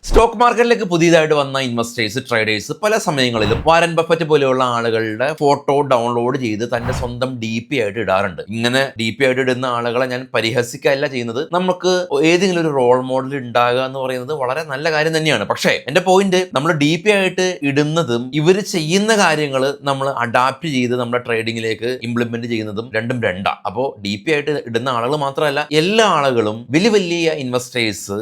Stock മാർക്കറ്റിലേക്ക് പുതിയതായിട്ട് വന്ന ഇൻവെസ്റ്റേഴ്സ് ട്രേഡേഴ്സ് പല സമയങ്ങളിലും വാരൻ ബഫറ്റ് പോലെയുള്ള ആളുകളുടെ ഫോട്ടോ ഡൗൺലോഡ് ചെയ്ത് തന്റെ സ്വന്തം DP ആയിട്ട് ഇടാറുണ്ട്. ഇങ്ങനെ DP ആയിട്ട് ഇടുന്ന ആളുകളെ ഞാൻ പരിഹസിക്കല്ല ചെയ്യുന്നത്. നമുക്ക് ഏതെങ്കിലും ഒരു റോൾ മോഡൽ ഉണ്ടാകുക എന്ന് പറയുന്നത് വളരെ നല്ല കാര്യം തന്നെയാണ്. പക്ഷേ എന്റെ പോയിന്റ്, നമ്മൾ DP ആയിട്ട് ഇടുന്നതും ഇവർ ചെയ്യുന്ന കാര്യങ്ങൾ നമ്മൾ അഡാപ്റ്റ് ചെയ്ത് നമ്മുടെ ട്രേഡിങ്ങിലേക്ക് ഇംപ്ലിമെന്റ് ചെയ്യുന്നതും രണ്ടും രണ്ടാണ്. അപ്പോൾ DP ആയിട്ട് ഇടുന്ന ആളുകൾ മാത്രമല്ല, എല്ലാ ആളുകളും വലിയ വലിയ ഇൻവെസ്റ്റേഴ്സ്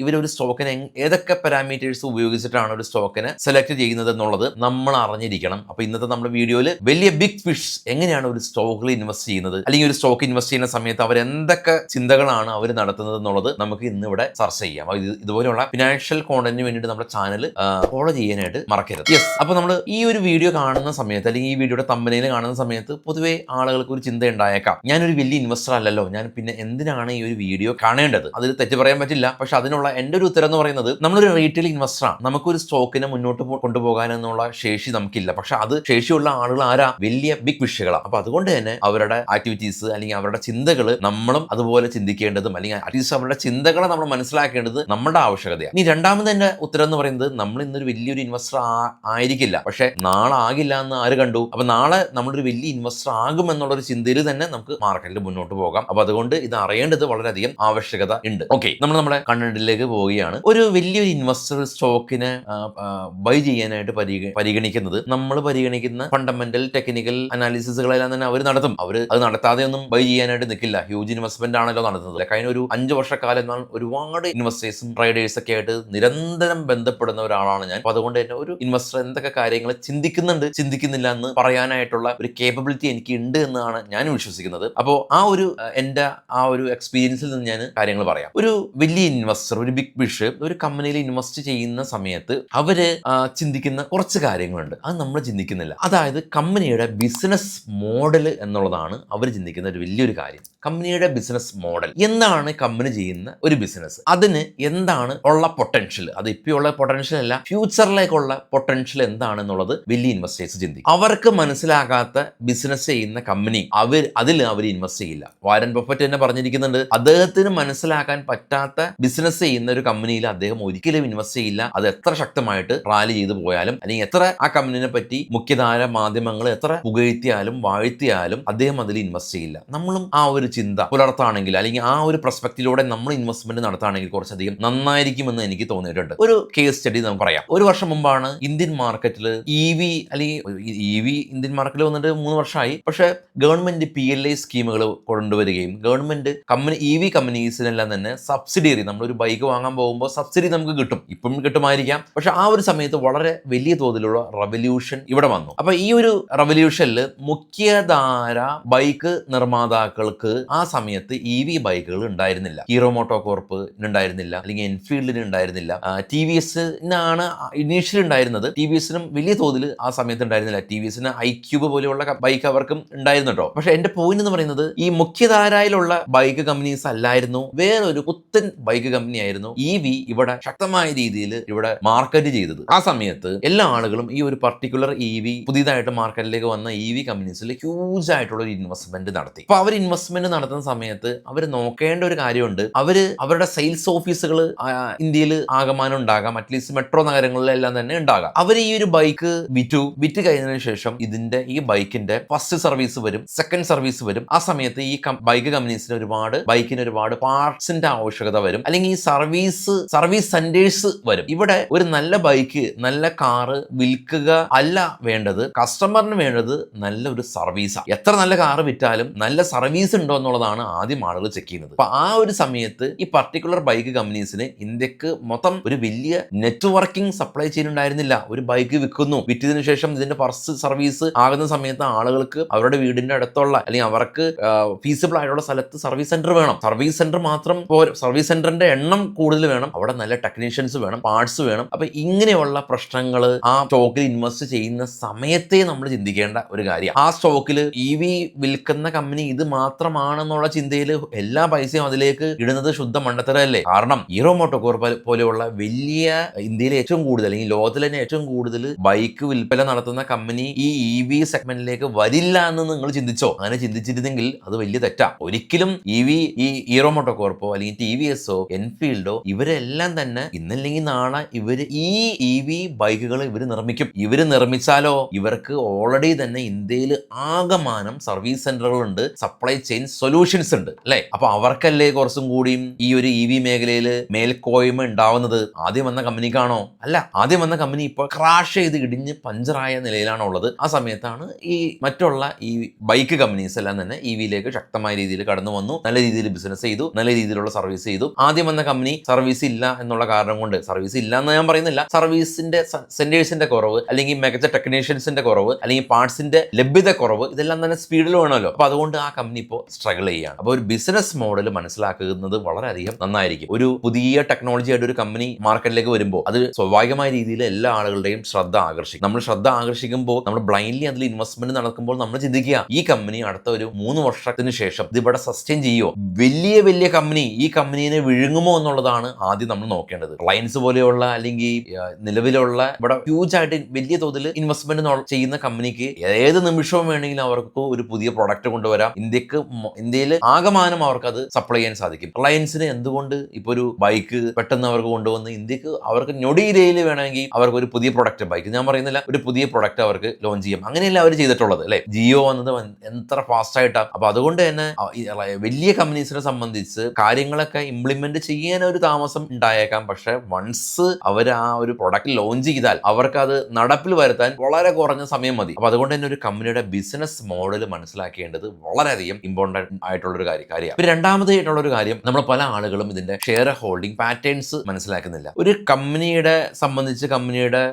ഇവരൊരു സ്റ്റോക്കിനെ ഏതൊക്കെ പാരാമീറ്റേഴ്സ് ഉപയോഗിച്ചിട്ടാണ് ഒരു സ്റ്റോക്കിനെ സെലക്ട് ചെയ്യുന്നത് എന്നുള്ളത് നമ്മൾ അറിഞ്ഞിരിക്കണം. അപ്പൊ ഇന്നത്തെ നമ്മുടെ വീഡിയോയിൽ വലിയ ബിഗ് ഫിഷ് എങ്ങനെയാണ് ഒരു സ്റ്റോക്കിൽ ഇൻവെസ്റ്റ് ചെയ്യുന്നത്, അല്ലെങ്കിൽ ഒരു സ്റ്റോക്ക് ഇൻവെസ്റ്റ് ചെയ്യുന്ന സമയത്ത് അവർ എന്തൊക്കെ ചിന്തകളാണ് അവർ നടത്തുന്നത് എന്നുള്ളത് നമുക്ക് ഇന്ന് ഇവിടെ ചർച്ച ചെയ്യാം. ഇതുപോലെയുള്ള ഫിനാൻഷ്യൽ കോണ്ടന്റിന് വേണ്ടിയിട്ട് നമ്മുടെ ചാനൽ ഫോളോ ചെയ്യാനായിട്ട് മറക്കരുത്. യെസ്, അപ്പൊ നമ്മൾ ഈ ഒരു വീഡിയോ കാണുന്ന സമയത്ത്, അല്ലെങ്കിൽ ഈ വീഡിയോയുടെ തമ്പനയിൽ കാണുന്ന സമയത്ത് പൊതുവേ ആളുകൾക്ക് ഒരു ചിന്ത ഉണ്ടായേക്കാം, ഞാനൊരു വലിയ ഇൻവെസ്റ്റർ അല്ലല്ലോ, ഞാൻ പിന്നെ എന്തിനാണ് ഈ ഒരു വീഡിയോ കാണേണ്ടത്? അതിൽ തെറ്റ് പറയാൻ പറ്റില്ല. പക്ഷെ അതിനുള്ള എൻ്റെ ഒരു ഉത്തരം എന്ന് പറയുന്നത്, നമ്മളൊരു റീറ്റെയിൽ ഇൻവെസ്റ്ററാണ്. നമുക്കൊരു സ്റ്റോക്കിനെ മുന്നോട്ട് കൊണ്ടുപോകാനെന്നുള്ള ശേഷി നമുക്കില്ല. പക്ഷെ അത് ശേഷിയുള്ള ആളുകൾ ആരാ? വലിയ ബിഗ് ഫിഷുകളാണ്. അപ്പൊ അതുകൊണ്ട് തന്നെ അവരുടെ ആക്ടിവിറ്റീസ് അല്ലെങ്കിൽ അവരുടെ ചിന്തകൾ നമ്മളും അതുപോലെ ചിന്തിക്കേണ്ടതും, അല്ലെങ്കിൽ അറ്റ്ലീസ്റ്റ് അവരുടെ ചിന്തകളെ നമ്മൾ മനസ്സിലാക്കേണ്ടത് നമ്മുടെ ആവശ്യകതയാണ്. ഇനി രണ്ടാമത് എൻ്റെ ഉത്തരം എന്ന് പറയുന്നത്, നമ്മൾ ഇന്നൊരു വലിയൊരു ഇൻവെസ്റ്റർ ആയിരിക്കില്ല, പക്ഷെ നാളെ ആകില്ല എന്ന് ആര് കണ്ടു? അപ്പൊ നാളെ നമ്മളൊരു വലിയ ഇൻവെസ്റ്റർ ആകുമെന്നുള്ളൊരു ചിന്തയിൽ തന്നെ നമുക്ക് മാർക്കറ്റിൽ മുന്നോട്ട് പോകാം. അപ്പൊ അതുകൊണ്ട് ഇത് അറിയേണ്ടത് വളരെയധികം ആവശ്യകത ഉണ്ട്. ഓക്കെ, നമ്മൾ നമ്മുടെ കണ്ടന്റിലേക്ക് പോവുകയാണ്. ഒരു വലിയൊരു ഇൻവെസ്റ്റർ സ്റ്റോക്കിനെ ബൈ ചെയ്യാനായിട്ട് പരിഗണിക്കുന്നത്, നമ്മൾ പരിഗണിക്കുന്ന ഫണ്ടമെന്റൽ ടെക്നിക്കൽ അനാലിസിസുകളെല്ലാം തന്നെ അവർ നടത്തും. അത് നടത്താതെ ഒന്നും ബൈ ചെയ്യാനായിട്ട് നിൽക്കില്ല. ഹ്യൂജ് ഇൻവെസ്റ്റ്മെന്റ് ആണല്ലോ നടത്തുന്നത്. കഴിഞ്ഞ ഒരു 5 വർഷക്കാലം ഒരുപാട് ഇൻവെസ്റ്റേഴ്സും ട്രേഡേഴ്സ് ഒക്കെ ആയിട്ട് നിരന്തരം ബന്ധപ്പെടുന്ന ഒരാളാണ് ഞാൻ. അപ്പൊ അതുകൊണ്ട് തന്നെ ഒരു ഇൻവെസ്റ്റർ എന്തൊക്കെ കാര്യങ്ങൾ ചിന്തിക്കുന്നില്ല എന്ന് പറയാനായിട്ടുള്ള ഒരു കേപ്പബിലിറ്റി എനിക്ക് ഉണ്ട് എന്നാണ് ഞാൻ വിശ്വസിക്കുന്നത്. അപ്പോൾ എൻ്റെ ആ ഒരു എക്സ്പീരിയൻസിൽ നിന്ന് ഞാൻ കാര്യങ്ങൾ പറയാം. ഒരു വലിയ ഇൻവെസ്റ്റർ, ഒരു ബിഗ് ഫിഷ് ഒരു കമ്പനിയിൽ ഇൻവെസ്റ്റ് ചെയ്യുന്ന സമയത്ത് അവര് ചിന്തിക്കുന്ന കുറച്ച് കാര്യങ്ങളുണ്ട്. അത് നമ്മൾ ചിന്തിക്കുന്നില്ല. അതായത് കമ്പനിയുടെ ബിസിനസ് മോഡൽ എന്നുള്ളതാണ് അവർ ചിന്തിക്കുന്ന ഒരു വലിയൊരു കാര്യം. കമ്പനിയുടെ ബിസിനസ് മോഡൽ എന്താണ്? കമ്പനി ചെയ്യുന്ന ഒരു ബിസിനസ്, അതിന് എന്താണ് ഉള്ള പൊട്ടൻഷ്യൽ? അത് ഇപ്പോഴുള്ള പൊട്ടൻഷ്യൽ അല്ല, ഫ്യൂച്ചറിലേക്കുള്ള പൊട്ടൻഷ്യൽ എന്താണെന്നുള്ളത് വലിയ ഇൻവെസ്റ്റേഴ്സ് ചിന്തിക്കും. അവർക്ക് മനസ്സിലാകാത്ത ബിസിനസ് ചെയ്യുന്ന കമ്പനി അതിൽ അവർ ഇൻവെസ്റ്റ് ചെയ്യില്ല. വാരൻ ബഫറ്റ് തന്നെ പറഞ്ഞിരിക്കുന്നുണ്ട്, അദ്ദേഹത്തിന് മനസ്സിലാക്കാൻ പറ്റാത്ത ബിസിനസ് ചെയ്യുന്ന ഒരു കമ്പനിയിൽ അദ്ദേഹം ഒരിക്കലും ഇൻവെസ്റ്റ് ചെയ്യില്ല. അത് എത്ര ശക്തമായിട്ട് റാലി ചെയ്തു പോയാലും, അല്ലെങ്കിൽ എത്ര ആ കമ്പനിനെ പറ്റി മുഖ്യധാര മാധ്യമങ്ങൾ എത്ര പുകഴ്ത്തിയാലും വാഴ്ത്തിയാലും അദ്ദേഹം അതിൽ ഇൻവെസ്റ്റ് ചെയ്യില്ല. നമ്മളും ആ ഒരു ചിന്ത പുലർത്താണെങ്കിൽ, അല്ലെങ്കിൽ ആ ഒരു പ്രസ്പെക്റ്റിലൂടെ നമ്മൾ ഇൻവെസ്റ്റ്മെന്റ് നടത്തുകയാണെങ്കിൽ കുറച്ചധികം നന്നായിരിക്കുമെന്ന് എനിക്ക് തോന്നിയിട്ടുണ്ട്. ഒരു കേസ് സ്റ്റഡി നമുക്ക് പറയാം. ഒരു വർഷം മുമ്പാണ് ഇന്ത്യൻ മാർക്കറ്റിൽ EV, അല്ലെങ്കിൽ ഇന്ത്യൻ മാർക്കറ്റിൽ വന്നിട്ട് 3 വർഷമായി. പക്ഷെ ഗവൺമെന്റ് PLI സ്കീമുകൾ കൊണ്ടുവരികയും ഗവൺമെന്റ് EV കമ്പനീസിനെല്ലാം തന്നെ സബ്സിഡിയറി, നമ്മളൊരു ബൈക്ക് വാങ്ങാൻ പോകുമ്പോൾ സബ്സിഡി നമുക്ക് കിട്ടും, ഇപ്പം കിട്ടുമായിരിക്കാം. പക്ഷെ ആ ഒരു സമയത്ത് വളരെ വലിയ തോതിലുള്ള റവല്യൂഷൻ ഇവിടെ വന്നു. അപ്പൊ ഈ ഒരു റവല്യൂഷനിൽ മുഖ്യധാര ബൈക്ക് നിർമ്മാതാക്കൾക്ക് ആ സമയത്ത് EV ബൈക്കുകൾ ഉണ്ടായിരുന്നില്ല. ഹീറോ മോട്ടോ കോർപ്പ് ഉണ്ടായിരുന്നില്ല, അല്ലെങ്കിൽ എൻഫീൽഡിന് ഉണ്ടായിരുന്നില്ല. TVSനാണ് ഇനീഷ്യൽ ഉണ്ടായിരുന്നത്. TVSനും വലിയ തോതിൽ ആ സമയത്ത് ഉണ്ടായിരുന്നില്ല. TVSന് iQube പോലെയുള്ള ബൈക്ക് അവർക്കും ഉണ്ടായിരുന്നു കേട്ടോ. പക്ഷെ എന്റെ പോയിന്റ് എന്ന് പറയുന്നത്, ഈ മുഖ്യധാരയിലുള്ള ബൈക്ക് കമ്പനീസ് അല്ലായിരുന്നു, വേറൊരു പുത്തൻ ബൈക്ക് കമ്പനി ആയിരുന്നു EV ഇവിടെ ശക്തമായ രീതിയിൽ ഇവിടെ മാർക്കറ്റ് ചെയ്തത്. ആ സമയത്ത് എല്ലാ ആളുകളും ഈ ഒരു പർട്ടിക്കുലർ പുതിയതായിട്ട് മാർക്കറ്റിലേക്ക് വന്ന EV കമ്പനീസിൽ ഹ്യൂജ് ആയിട്ടുള്ള ഒരു ഇൻവെസ്റ്റ്മെന്റ് നടത്തി. അപ്പൊ അവർ ഇൻവെസ്റ്റ്മെന്റ് നടത്തുന്ന സമയത്ത് അവർ നോക്കേണ്ട ഒരു കാര്യമുണ്ട്. അവരുടെ സെയിൽസ് ഓഫീസുകൾ ഇന്ത്യയിൽ ആകമാനം ഉണ്ടാകാം, അറ്റ്ലീസ്റ്റ് മെട്രോ നഗരങ്ങളിലെല്ലാം തന്നെ ഉണ്ടാകാം. അവർ ഈ ഒരു ബൈക്ക് വിറ്റ് കഴിഞ്ഞതിന് ശേഷം ഈ ബൈക്കിന്റെ ഫസ്റ്റ് സർവീസ് വരും, സെക്കൻഡ് സർവീസ് വരും. ആ സമയത്ത് ഈ ബൈക്ക് കമ്പനീസിന് ഒരുപാട് പാർട്സിന്റെ ആവശ്യകത വരും, അല്ലെങ്കിൽ ഈ സർവീസ് സെന്റേഴ്സ് വരും. ഇവിടെ ഒരു നല്ല ബൈക്ക്, നല്ല കാറ് വിൽക്കുക അല്ല വേണ്ടത്, കസ്റ്റമറിന് വേണ്ടത് നല്ല ഒരു സർവീസാണ്. എത്ര നല്ല കാറ് വിറ്റാലും നല്ല സർവീസ് ഉണ്ടോ എന്നുള്ളതാണ് ആദ്യം ആളുകൾ ചെക്ക് ചെയ്യുന്നത്. അപ്പൊ ആ ഒരു സമയത്ത് ഈ പർട്ടിക്കുലർ ബൈക്ക് കമ്പനീസിന് ഇന്ത്യക്ക് മൊത്തം ഒരു വലിയ നെറ്റ്വർക്കിംഗ് സപ്ലൈ ചെയിൻ ഉണ്ടായിരുന്നില്ല. ഒരു ബൈക്ക് വിറ്റതിനു ശേഷം ഇതിന്റെ ഫസ്റ്റ് സർവീസ് ആകുന്ന സമയത്ത് ആളുകൾക്ക് അവരുടെ വീടിന്റെ അടുത്തുള്ള, അല്ലെങ്കിൽ അവർക്ക് ഫീസിബിൾ ആയിട്ടുള്ള സ്ഥലത്ത് സർവീസ് സെന്റർ വേണം. സർവീസ് സെന്റർ മാത്രം പോരും, സർവീസ് സെന്ററിന്റെ എണ്ണം കൂടുതൽ വേണം, അവിടെ നല്ല ടെക്നീഷ്യൻസ് വേണം, പാർട്സ് വേണം. അപ്പൊ ഇങ്ങനെയുള്ള പ്രശ്നങ്ങൾ ആ സ്റ്റോക്കിൽ ഇൻവെസ്റ്റ് ചെയ്യുന്ന സമയത്തെ നമ്മൾ ചിന്തിക്കേണ്ട ഒരു കാര്യം. ആ സ്റ്റോക്കിൽ EV വിൽക്കുന്ന കമ്പനി ഇത് മാത്രമാണെന്നുള്ള ചിന്തയിൽ എല്ലാ പൈസയും അതിലേക്ക് ഇടുന്നത് ശുദ്ധ മണ്ടത്തരല്ലേ? കാരണം ഹീറോ മോട്ടോ കോർപ്പ് പോലെയുള്ള വലിയ ഇന്ത്യയിലെ ഏറ്റവും കൂടുതൽ, അല്ലെങ്കിൽ ലോകത്തിലെ തന്നെ ഏറ്റവും കൂടുതൽ ബൈക്ക് വിൽപ്പന നടത്തുന്ന കമ്പനി ഈ EV സെഗ്മെന്റിലേക്ക് വരില്ല എന്ന് നിങ്ങൾ ചിന്തിച്ചോ? അങ്ങനെ ചിന്തിച്ചിരുന്നെങ്കിൽ അത് വലിയ തെറ്റാ. ഒരിക്കലും ഈ ഹീറോ മോട്ടോ കോർപ്പോ അല്ലെങ്കിൽ TVSോ എൻഫീൽഡോ ഇവരെല്ലാം ഇതെല്ലാം തന്നെ ഇന്നല്ലെങ്കിൽ നാളെ ഇവര് ഈ EV ബൈക്കുകൾ ഇവര് നിർമ്മിക്കും. ഇവര് നിർമ്മിച്ചാലോ ഇവർക്ക് ഓൾറെഡി തന്നെ ഇന്ത്യയിൽ ആകമാനം സർവീസ് സെന്ററുകളുണ്ട്, സപ്ലൈ ചെയിൻ സൊല്യൂഷൻസ് ഉണ്ട് അല്ലെ. അപ്പൊ അവർക്കല്ലേ കുറച്ചും കൂടിയും ഈ ഒരു EV മേഖലയിൽ മേൽക്കോയ്മ ഉണ്ടാവുന്നത്. ആദ്യം വന്ന കമ്പനിക്കാണോ? അല്ല. ആദ്യം വന്ന കമ്പനി ഇപ്പോൾ ക്രാഷ് ചെയ്ത് ഇടിഞ്ഞ് പഞ്ചറായ നിലയിലാണ് ഉള്ളത്. ആ സമയത്താണ് ഈ മറ്റുള്ള ഈ ബൈക്ക് കമ്പനീസ് എല്ലാം തന്നെ EVയിലേക്ക് ശക്തമായ രീതിയിൽ കടന്നു വന്നു, നല്ല രീതിയിൽ ബിസിനസ് ചെയ്തു, നല്ല രീതിയിലുള്ള സർവീസ് ചെയ്തു. ആദ്യം വന്ന കമ്പനി സർവീസ് ഇല്ല എന്നുള്ള കാരണം കൊണ്ട്, സർവീസ് ഇല്ല എന്ന് ഞാൻ പറയുന്നില്ല, സർവീസിന്റെ സെന്റേഴ്സിന്റെ കുറവ്, അല്ലെങ്കിൽ മികച്ച ടെക്നീഷ്യൻസിന്റെ കുറവ്, അല്ലെങ്കിൽ പാർട്സിന്റെ ലഭ്യത കുറവ്, ഇതെല്ലാം തന്നെ സ്പീഡിൽ വേണമല്ലോ. അപ്പൊ അതുകൊണ്ട് ആ കമ്പനി ഇപ്പോൾ സ്ട്രഗിൾ ചെയ്യുകയാണ്. അപ്പോൾ ഒരു ബിസിനസ് മോഡൽ മനസ്സിലാക്കുന്നത് വളരെയധികം നന്നായിരിക്കും. ഒരു പുതിയ ടെക്നോളജി ആയിട്ട് ഒരു കമ്പനി മാർക്കറ്റിലേക്ക് വരുമ്പോൾ അത് സ്വാഭാവികമായ രീതിയിൽ എല്ലാ ആളുകളുടെയും ശ്രദ്ധ ആകർഷിക്കും. നമ്മൾ ശ്രദ്ധ ആകർഷിക്കുമ്പോൾ നമ്മൾ ബ്ലൈൻഡ്ലി അതിൽ ഇൻവെസ്റ്റ്മെന്റ് നടക്കുമ്പോൾ നമ്മൾ ചിന്തിക്കുക, ഈ കമ്പനി അടുത്ത ഒരു 3 വർഷത്തിന് ശേഷം ഇത് ഇവിടെ സസ്റ്റെയിൻ ചെയ്യുമോ? വലിയ കമ്പനി ഈ കമ്പനിയെ വിഴുങ്ങുമോ എന്നുള്ളതാണ് ആദ്യം നമ്മൾ നോക്കേണ്ടത്. റിലയൻസ് പോലെയുള്ള അല്ലെങ്കിൽ നിലവിലുള്ള ഇവിടെ ഹ്യൂജ് ആയിട്ട് വലിയ തോതിൽ ഇൻവെസ്റ്റ്മെന്റ് ചെയ്യുന്ന കമ്പനിക്ക് ഏത് നിമിഷവും വേണമെങ്കിലും അവർക്ക് ഒരു പുതിയ പ്രൊഡക്റ്റ് കൊണ്ടുവരാം. ഇന്ത്യയിൽ ആകമാനം അവർക്ക് അത് സപ്ലൈ ചെയ്യാൻ സാധിക്കും. റിലയൻസിന് എന്തുകൊണ്ട് ഇപ്പൊ ഒരു ബൈക്ക് പെട്ടെന്ന് അവർക്ക് കൊണ്ടുവന്ന് ഇന്ത്യക്ക് അവർക്ക് ഞൊടിയിലയിൽ വേണമെങ്കിൽ അവർക്ക് ഒരു പുതിയ പ്രൊഡക്റ്റ്, ബൈക്ക് ഞാൻ പറയുന്നില്ല, ഒരു പുതിയ പ്രൊഡക്റ്റ് അവർക്ക് ലോഞ്ച് ചെയ്യാം. അങ്ങനെയല്ല അവർ ചെയ്തിട്ടുള്ളത് അല്ലെ. ജിയോ വന്നത് എത്ര ഫാസ്റ്റ് ആയിട്ടാണ്. അപ്പൊ അതുകൊണ്ട് തന്നെ വലിയ കമ്പനീസിനെ സംബന്ധിച്ച് കാര്യങ്ങളൊക്കെ ഇംപ്ലിമെന്റ് ചെയ്യാൻ ഒരു താമസം ഉണ്ടായേക്കാം. പക്ഷെ വൺസ് അവർ ആ ഒരു പ്രൊഡക്റ്റ് ലോഞ്ച് ചെയ്താൽ അവർക്ക് അത് നടപ്പിൽ വരുത്താൻ വളരെ കുറഞ്ഞ സമയം മതി. അപ്പൊ അതുകൊണ്ട് തന്നെ ഒരു കമ്പനിയുടെ ബിസിനസ് മോഡൽ മനസ്സിലാക്കേണ്ടത് വളരെയധികം ഇമ്പോർട്ടന്റ് ആയിട്ടുള്ള ഒരു കാര്യമാണ്. പിന്നെ രണ്ടാമതായിട്ടുള്ള ഒരു കാര്യം, നമ്മൾ പല ആളുകളും ഇതിന്റെ ഷെയർ ഹോൾഡിംഗ് പാറ്റേൺസ് മനസ്സിലാക്കുന്നില്ല. ഒരു കമ്പനിയുടെ സംബന്ധിച്ച് കമ്പനിയുടെ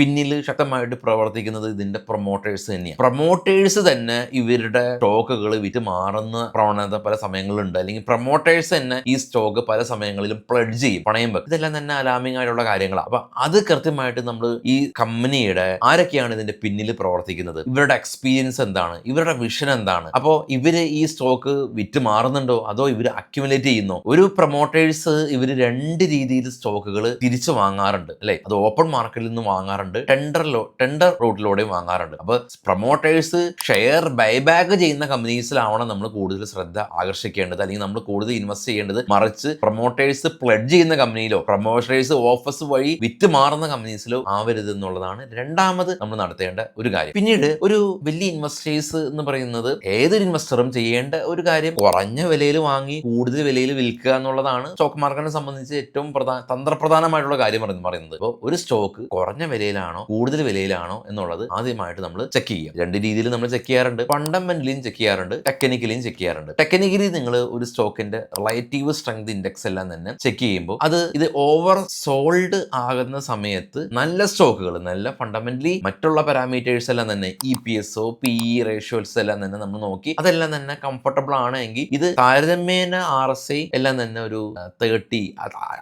പിന്നിൽ ശക്തമായിട്ട് പ്രവർത്തിക്കുന്നത് ഇതിന്റെ പ്രൊമോട്ടേഴ്സ് തന്നെയാണ്. പ്രൊമോട്ടേഴ്സ് തന്നെ ഇവരുടെ സ്റ്റോക്കുകൾ വിറ്റ് മാറുന്ന പ്രവണത പല സമയങ്ങളിലുണ്ട്. അല്ലെങ്കിൽ പ്രൊമോട്ടേഴ്സ് തന്നെ ഈ സ്റ്റോക്ക് പല സമയങ്ങളിലും പ്ലഡ്ജ് ചെയ്യും, പണയം വെക്കും. ഇതെല്ലാം തന്നെ അലാമിംഗ് ആയിട്ടുള്ള കാര്യങ്ങളാണ്. അപ്പൊ അത് കൃത്യമായിട്ട് നമ്മൾ ഈ കമ്പനിയുടെ ആരൊക്കെയാണ് ഇതിന്റെ പിന്നിൽ പ്രവർത്തിക്കുന്നത്, ഇവരുടെ എക്സ്പീരിയൻസ് എന്താണ്, ഇവരുടെ വിഷൻ എന്താണ്, അപ്പോൾ ഇവര് ഈ സ്റ്റോക്ക് വിറ്റ് മാറുന്നുണ്ടോ അതോ ഇവർ അക്യുമുലേറ്റ് ചെയ്യുന്നോ? ഒരു പ്രൊമോട്ടേഴ്സ് ഇവര് 2 രീതിയിൽ സ്റ്റോക്കുകൾ തിരിച്ചു വാങ്ങാറുണ്ട് അല്ലെ. അത് ഓപ്പൺ മാർക്കറ്റിൽ നിന്ന് വാങ്ങാറുണ്ട്, ടെൻഡർ റൂട്ടിലൂടെയും വാങ്ങാറുണ്ട്. അപ്പൊ പ്രൊമോട്ടേഴ്സ് ഷെയർ ബൈബാക്ക് ചെയ്യുന്ന കമ്പനീസിലാവണം നമ്മൾ കൂടുതൽ ശ്രദ്ധ ആകർഷിക്കേണ്ടത്, അല്ലെങ്കിൽ നമ്മൾ കൂടുതൽ ഇൻവെസ്റ്റ് ചെയ്യേണ്ടത്. മറിച്ച് പ്രൊമോട്ടേഴ്സ് പ്ലഡ്ജ് ചെയ്യുന്ന കമ്പനിയിലോ പ്രൊമോട്ടേഴ്സ് ഓഫേഴ്സ് വഴി വിറ്റ് മാറുന്ന കമ്പനീസിലോ ആവരുത് എന്നുള്ളതാണ് രണ്ടാമത് നമ്മൾ നടത്തേണ്ട ഒരു കാര്യം. പിന്നീട് ഒരു വലിയ ഇൻവെസ്റ്റേഴ്സ് എന്ന് പറയുന്നത് ഏതൊരു ഇൻവെസ്റ്ററും ചെയ്യേണ്ട ഒരു കാര്യം, കുറഞ്ഞ വിലയിൽ വാങ്ങി കൂടുതൽ വിലയിൽ വിൽക്കുക എന്നുള്ളതാണ് സ്റ്റോക്ക് മാർക്കറ്റിനെ സംബന്ധിച്ച് ഏറ്റവും തന്ത്രപ്രധാനമായിട്ടുള്ള കാര്യം പറയുന്നത്. അപ്പോൾ ഒരു സ്റ്റോക്ക് കുറഞ്ഞ വിലയിലാണോ കൂടുതൽ വിലയിലാണോ എന്നുള്ളത് ആദ്യമായിട്ട് നമ്മൾ ചെക്ക് ചെയ്യുക. 2 രീതിയിൽ നമ്മൾ ചെക്ക് ചെയ്യാറുണ്ട്. ഫണ്ടമെന്റലിയും ചെക്ക് ചെയ്യാറുണ്ട്, ടെക്നിക്കലിയും ചെക്ക് ചെയ്യാറുണ്ട്. ടെക്നിക്കലി നിങ്ങൾ ഒരു സ്റ്റോക്കിന്റെ റിലേറ്റീവ് സ്ട്രെങ്ത് ഇൻഡെക്സ് എല്ലാം തന്നെ ചെക്ക് ചെയ്യുമ്പോൾ ഇത് ഓവർ സോൾഡ് ആകുന്ന സമയത്ത് നല്ല സ്റ്റോക്കുകൾ, നല്ല ഫണ്ടമെന്റലി മറ്റുള്ള പാരാമീറ്റേഴ്സ് എല്ലാം തന്നെ EPS PE റേഷ്യോസ് എല്ലാം തന്നെ നമ്മൾ നോക്കി അതെല്ലാം തന്നെ കംഫർട്ടബിൾ ആണെങ്കിൽ ഇത് താരതമ്യേന RSI എല്ലാം തന്നെ ഒരു 30,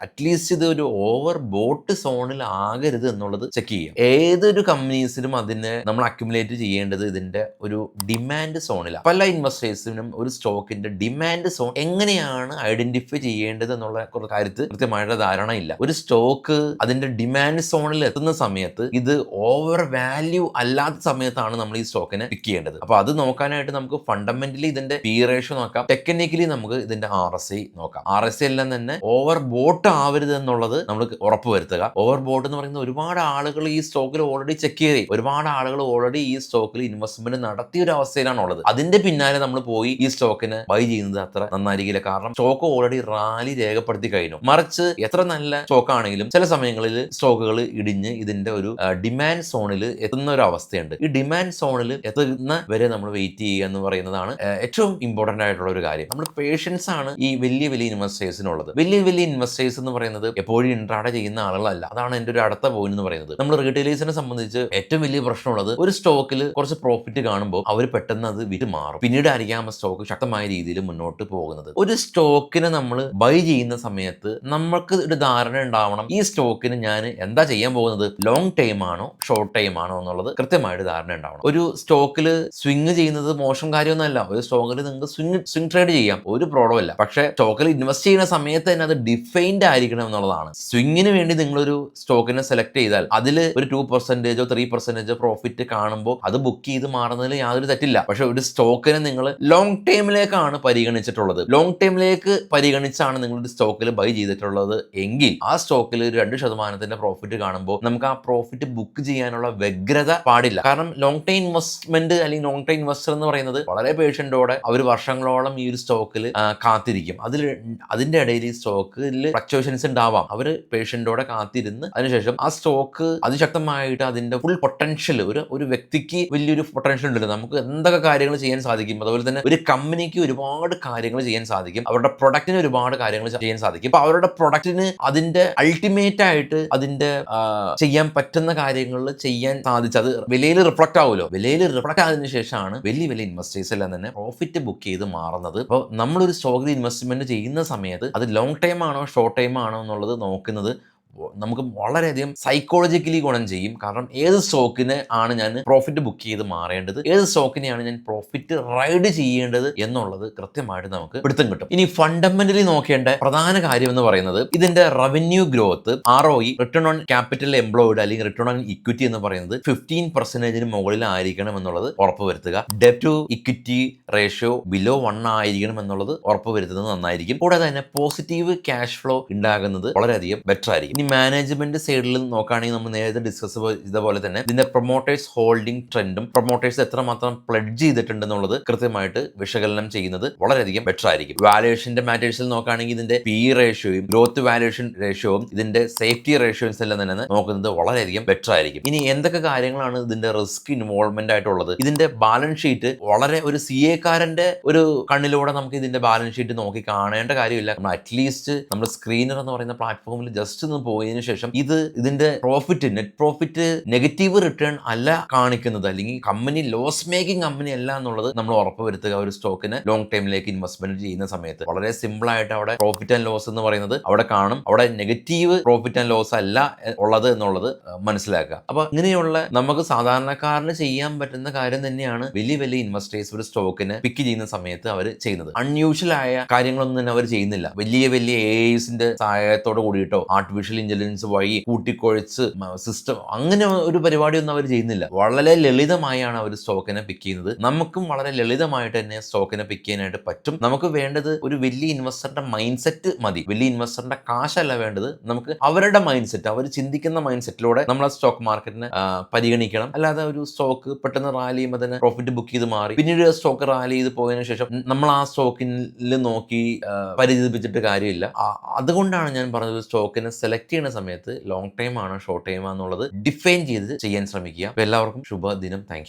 അറ്റ്ലീസ്റ്റ് ഇത് ഒരു ഓവർ ബോട്ട് സോണിൽ ആകരുത് എന്നുള്ളത് ചെക്ക് ചെയ്യാം. ഏതൊരു കമ്പനീസിലും അതിനെ നമ്മൾ അക്യുമുലേറ്റ് ചെയ്യേണ്ടത് ഇതിന്റെ ഒരു ഡിമാൻഡ് സോണിലാണ്. പല ഇൻവെസ്റ്റേഴ്സിനും ഒരു സ്റ്റോക്കിന്റെ ഡിമാൻഡ് സോൺ എങ്ങനെയാണ് ഐഡന്റിഫൈ ചെയ്യേണ്ടത് എന്നുള്ള കാര്യത്തിൽ കൃത്യമായിട്ട് ധാരണ ഇല്ല. ഒരു സ്റ്റോക്ക് അതിന്റെ ഡിമാൻഡ് സോണിൽ എത്തുന്ന സമയത്ത് ഇത് ഓവർ വാല്യൂ അല്ലാത്ത സമയത്താണ് നമ്മൾ ഈ സ്റ്റോക്കിനെ പിക്ക് ചെയ്യേണ്ടത്. അപ്പൊ അത് നോക്കാനായിട്ട് നമുക്ക് ഫണ്ടമെന്റലി ഇതിന്റെ പി റേഷ്യോ നോക്കാം, ടെക്നിക്കലി നമുക്ക് ഇതിന്റെ RSI നോക്കാം. RSI എല്ലാം തന്നെ ഓവർ ബോട്ട് ആവരുത് എന്നുള്ളത് നമ്മൾ ഉറപ്പുവരുത്തുക. ഓവർ ബോട്ട് എന്ന് പറയുന്നത് ഒരുപാട് ആളുകൾ ഈ സ്റ്റോക്കിൽ ഓൾറെഡി ചെക്ക് ചെയ്ത്, ഒരുപാട് ആളുകൾ ഓൾറെഡി ഈ സ്റ്റോക്കിൽ ഇൻവെസ്റ്റ്മെന്റ് നടത്തിയ ഒരു അവസ്ഥയിലാണ് ഉള്ളത്. അതിന്റെ പിന്നാലെ നമ്മൾ പോയി ഈ സ്റ്റോക്കിനെ ബൈ ചെയ്യുന്നത് അത്ര നന്നായിരിക്കില്ല. കാരണം സ്റ്റോക്ക് ഓൾറെഡി റാലി രേഖപ്പെടുത്തി കഴിഞ്ഞു. മറിച്ച് എത്ര നല്ല സ്റ്റോക്ക് ആണെങ്കിലും ചില സമയങ്ങളിൽ സ്റ്റോക്കുകൾ ഇടിഞ്ഞ് ഇതിന്റെ ഒരു ഡിമാൻഡ് സോണിൽ എത്തുന്ന ഒരു അവസ്ഥയുണ്ട്. ഈ ഡിമാൻഡ് സോണിൽ എത്തുന്ന വരെ നമ്മൾ വെയിറ്റ് ചെയ്യുക എന്ന് പറയുന്നതാണ് ഏറ്റവും ഇമ്പോർട്ടന്റ് ആയിട്ടുള്ള ഒരു കാര്യം. നമ്മൾ പേഷ്യൻസ് ആണ് ഈ വലിയ ഇൻവെസ്റ്റേഴ്സിനുള്ളത്. വലിയ ഇൻവെസ്റ്റേഴ്സ് എന്ന് പറയുന്നത് എപ്പോഴും ഇൻട്രാഡേ ചെയ്യുന്ന ആളുകളല്ല. അതാണ് എൻ്റെ ഒരു അടുത്ത പോയിന്റ് എന്ന് പറയുന്നത്. നമ്മൾ റീറ്റെയിലേഴ്സിനെ സംബന്ധിച്ച് ഏറ്റവും വലിയ പ്രശ്നമുള്ളത് ഒരു സ്റ്റോക്കിൽ കുറച്ച് പ്രോഫിറ്റ് കാണുമ്പോൾ അവർ പെട്ടെന്ന് അത് വിറ്റ് മാറും. പിന്നീട് ആയിരിക്കാം ആ സ്റ്റോക്ക് ശക്തമായ രീതിയിൽ മുന്നോട്ട് പോകുന്നത്. ഒരു സ്റ്റോക്കിനെ നമ്മൾ ബൈ ചെയ്യുന്ന സമയത്ത് നമ്മൾക്ക് ഒരു ധാരണ ഉണ്ടാവണം, ഈ സ്റ്റോക്കിന് ഞാൻ എന്താ ചെയ്യാൻ പോകുന്നത്, ലോങ് ടൈം ആണോ ഷോർട്ട് ടൈം ആണോ എന്നുള്ളത് കൃത്യമായിട്ട് ധാരണ ഉണ്ടാവണം. ഒരു സ്റ്റോക്കിൽ സ്വിങ് ചെയ്യുന്നത് മോശം കാര്യമൊന്നുമല്ല. ഒരു സ്റ്റോക്കിൽ നിങ്ങൾക്ക് സ്വിങ് ട്രേഡ് ചെയ്യാം, ഒരു പ്രോബ്ലം ഇല്ല. പക്ഷേ സ്റ്റോക്കിൽ ഇൻവെസ്റ്റ് ചെയ്യുന്ന സമയത്ത് തന്നെ അത് ഡിഫൈൻഡ് ആയിരിക്കണം എന്നുള്ളതാണ്. സ്വിങ്ങിന് വേണ്ടി നിങ്ങളൊരു സ്റ്റോക്കിനെ സെലക്ട് ചെയ്താൽ അതിൽ ഒരു 2% 3% പ്രോഫിറ്റ് കാണുമ്പോൾ അത് ബുക്ക് ചെയ്ത് മാറുന്നതിൽ യാതൊരു തെറ്റില്ല. പക്ഷെ ഒരു സ്റ്റോക്കിനെ നിങ്ങൾ ലോങ് ടൈമിലേക്കാണ് പരിഗണിച്ചിട്ടുള്ളത്, ലോങ് ടൈമിലേക്ക് പരിഗണിച്ചാണ് നിങ്ങളൊരു സ്റ്റോക്കിൽ ബൈ ചെയ്തിട്ടുള്ളത് കാണുന്നത് എങ്കിൽ ആ സ്റ്റോക്കിൽ ഒരു 2% പ്രോഫിറ്റ് കാണുമ്പോൾ നമുക്ക് ആ പ്രോഫിറ്റ് ബുക്ക് ചെയ്യാനുള്ള വ്യഗ്രത പാടില്ല. കാരണം ലോങ് ടൈം ഇൻവെസ്റ്റ്മെന്റ് അല്ലെങ്കിൽ ലോങ് ടൈം ഇൻവെസ്റ്റർ എന്ന് പറയുന്നത് വളരെ പേഷ്യന്റോടെ അവർ വർഷങ്ങളോളം ഈ ഒരു സ്റ്റോക്കിൽ കാത്തിരിക്കും. അതിന്റെ ഇടയിൽ ഈ സ്റ്റോക്കിൽ ഫ്ലക്ച്വേഷൻസ് ഉണ്ടാവാം. അവർ പേഷ്യന്റോടെ കാത്തിരുന്ന് അതിനുശേഷം ആ സ്റ്റോക്ക് അതിശക്തമായിട്ട് അതിന്റെ ഫുൾ പൊട്ടൻഷ്യൽ ഒരു വ്യക്തിക്ക് വലിയൊരു പൊട്ടൻഷ്യൽ ഉണ്ടല്ലോ, നമുക്ക് എന്തൊക്കെ കാര്യങ്ങൾ ചെയ്യാൻ സാധിക്കും. അതുപോലെ തന്നെ ഒരു കമ്പനിക്ക് ഒരുപാട് കാര്യങ്ങൾ ചെയ്യാൻ സാധിക്കും, അവരുടെ പ്രൊഡക്റ്റിന് ഒരുപാട് കാര്യങ്ങൾ ചെയ്യാൻ സാധിക്കും. അപ്പൊ അവരുടെ പ്രൊഡക്റ്റിന് അതിന്റെ അൾട്ടിമേറ്റ് ആയിട്ട് അതിന്റെ ചെയ്യാൻ പറ്റുന്ന കാര്യങ്ങൾ ചെയ്യാൻ സാധിച്ചത് വിലയിൽ റിഫ്ലക്ട് ആവുമല്ലോ. വിലയിൽ റിഫ്ലക്ട് ആയതിനു ശേഷമാണ് വലിയ വലിയ ഇൻവെസ്റ്റേഴ്സ് എല്ലാം തന്നെ പ്രോഫിറ്റ് ബുക്ക് ചെയ്ത് മാറുന്നത്. അപ്പോൾ നമ്മളൊരു സ്റ്റോക്കിൽ ഇൻവെസ്റ്റ്മെന്റ് ചെയ്യുന്ന സമയത്ത് അത് ലോങ് ടൈം ആണോ ഷോർട്ട് ടൈം ആണോ എന്നുള്ളത് നോക്കുന്നത് നമുക്ക് വളരെയധികം സൈക്കോളജിക്കലി ഗുണം ചെയ്യും. കാരണം ഏത് സ്റ്റോക്കിനെ ആണ് ഞാൻ പ്രോഫിറ്റ് ബുക്ക് ചെയ്ത് മാറേണ്ടത്, ഏത് സ്റ്റോക്കിനെയാണ് ഞാൻ പ്രോഫിറ്റ് റൈഡ് ചെയ്യേണ്ടത് എന്നുള്ളത് കൃത്യമായിട്ട് നമുക്ക് പിടുത്തം കിട്ടും. ഇനി ഫണ്ടമെന്റലി നോക്കേണ്ട പ്രധാന കാര്യം എന്ന് പറയുന്നത് ഇതിന്റെ revenue growth, ROE, return on capital employed അല്ലെങ്കിൽ റിട്ടേൺ ഓൺ ഇക്വിറ്റി എന്ന് പറയുന്നത് 15% മുകളിലായിരിക്കണം എന്നുള്ളത് ഉറപ്പുവരുത്തുക. Debt to equity ratio below 1 ആയിരിക്കണം എന്നുള്ളത് ഉറപ്പുവരുത്തുന്നത് നന്നായിരിക്കും. കൂടാതെ തന്നെ പോസിറ്റീവ് ക്യാഷ് ഫ്ലോ ഉണ്ടാകുന്നത് വളരെയധികം ബെറ്റർ ആയിരിക്കും. ഇനി മാനേജ്മെന്റ് സൈഡിൽ നോക്കുകയാണെങ്കിൽ നമ്മൾ നേരത്തെ ഡിസ്കസ് ചെയ്ത പോലെ തന്നെ ഇതിന്റെ പ്രൊമോട്ടേഴ്സ് ഹോൾഡിംഗ് ട്രെൻഡും പ്രൊമോട്ടേഴ്സ് എത്രമാത്രം പ്ലെഡ്ജ് ചെയ്തിട്ടുണ്ടെന്നുള്ളത് കൃത്യമായിട്ട് വിശകലനം ചെയ്യുന്നത് വളരെയധികം ബെറ്റർ ആയിരിക്കും. വാല്യുവേഷന്റെ മാറ്റേഴ്സിൽ നോക്കുകയാണെങ്കിൽ ഇതിന്റെ PE റേഷ്യോയും ഗ്രോത്ത് വാല്യുവേഷൻ റേഷ്യോയും ഇതിന്റെ സേഫ്റ്റി റേഷ്യോസ് എല്ലാം തന്നെ നോക്കുന്നത് വളരെയധികം ബെറ്റർ ആയിരിക്കും. ഇനി എന്തൊക്കെ കാര്യങ്ങളാണ് ഇതിന്റെ റിസ്ക് ഇൻവോൾവ്മെന്റ് ആയിട്ടുള്ളത്? ഇതിന്റെ ബാലൻസ് ഷീറ്റ് വളരെ ഒരു CA കാരന്റെ ഒരു കണ്ണിലൂടെ നമുക്ക് ഇതിന്റെ ബാലൻസ് ഷീറ്റ് നോക്കി കാണേണ്ട കാര്യമില്ല. നമ്മൾ അറ്റ്ലീസ്റ്റ് നമ്മൾ സ്ക്രീനർ എന്ന് പറയുന്ന പ്ലാറ്റ്ഫോമിൽ ജസ്റ്റ് ഒന്ന് പോയതിനു ശേഷം ഇതിന്റെ നെറ്റ് പ്രോഫിറ്റ് നെഗറ്റീവ് റിട്ടേൺ അല്ല കാണിക്കുന്നത്, അല്ലെങ്കിൽ കമ്പനി ലോസ് മേക്കിംഗ് കമ്പനി അല്ല എന്നുള്ളത് നമ്മൾ ഉറപ്പുവരുത്തുക. ഒരു സ്റ്റോക്കിന് ലോങ് ടൈമിലേക്ക് ഇൻവെസ്റ്റ്മെന്റ് ചെയ്യുന്ന സമയത്ത് വളരെ സിമ്പിൾ ആയിട്ട് അവിടെ പ്രോഫിറ്റ് ആൻഡ് ലോസ് എന്ന് പറയുന്നത് അവിടെ കാണും. അവിടെ നെഗറ്റീവ് പ്രോഫിറ്റ് ആൻഡ് ലോസ് അല്ല ഉള്ളത് എന്നുള്ളത് മനസ്സിലാക്കുക. അപ്പൊ ഇങ്ങനെയുള്ള നമുക്ക് സാധാരണക്കാരന് ചെയ്യാൻ പറ്റുന്ന കാര്യം തന്നെയാണ് വലിയ വലിയ ഇൻവെസ്റ്റേഴ്സ് ഒരു സ്റ്റോക്കിനെ പിക്ക് ചെയ്യുന്ന സമയത്ത് അവർ ചെയ്യുന്നത്. അൺയൂഷ്വൽ ആയ കാര്യങ്ങളൊന്നും തന്നെ അവർ ചെയ്യുന്നില്ല. വലിയ വലിയ AIന്റെ സഹായത്തോട് കൂടിയിട്ടോ ആർട്ടിഫിഷ്യൽ ഇന്റലിജൻസ് വഴി കൂട്ടിക്കൊഴിച്ച് സിസ്റ്റം അങ്ങനെ ഒരു പരിപാടിയൊന്നും അവർ ചെയ്യുന്നില്ല. വളരെ ലളിതമായാണ് അവർ സ്റ്റോക്കിനെ പിക്ക് ചെയ്യുന്നത്. നമുക്കും വളരെ ലളിതമായിട്ട് തന്നെ സ്റ്റോക്കിനെ പിക്ക് ചെയ്യാനായിട്ട് പറ്റും. നമുക്ക് വേണ്ടത് ഒരു വലിയ ഇൻവെസ്റ്ററിന്റെ മൈൻഡ് സെറ്റ് മതി. വലിയ ഇൻവെസ്റ്ററിന്റെ കാശല്ല വേണ്ടത്, നമുക്ക് അവരുടെ മൈൻഡ് സെറ്റ്, അവർ ചിന്തിക്കുന്ന മൈൻഡ് സെറ്റിലൂടെ നമ്മൾ ആ സ്റ്റോക്ക് മാർക്കറ്റിനെ പരിഗണിക്കണം. അല്ലാതെ ഒരു സ്റ്റോക്ക് പെട്ടെന്ന് റാലി ചെയ്യുമ്പോൾ തന്നെ പ്രോഫിറ്റ് ബുക്ക് ചെയ്ത് മാറി പിന്നീട് സ്റ്റോക്ക് റാലി ചെയ്ത് പോയതിനു ശേഷം നമ്മൾ ആ സ്റ്റോക്കിൽ നോക്കി പരിചയിപ്പിച്ചിട്ട് കാര്യമില്ല. അതുകൊണ്ടാണ് ഞാൻ പറഞ്ഞത് സ്റ്റോക്കിനെ സെലക്ട് ചെയ്യുന്ന സമയത്ത് ലോങ് ടൈം ആണോ ഷോർട്ട് ടൈം ആണെന്നുള്ളത് ഡിഫൈൻ ചെയ്ത് ചെയ്യാൻ ശ്രമിക്കുക. എല്ലാവർക്കും ശുഭദിനം. Thank you.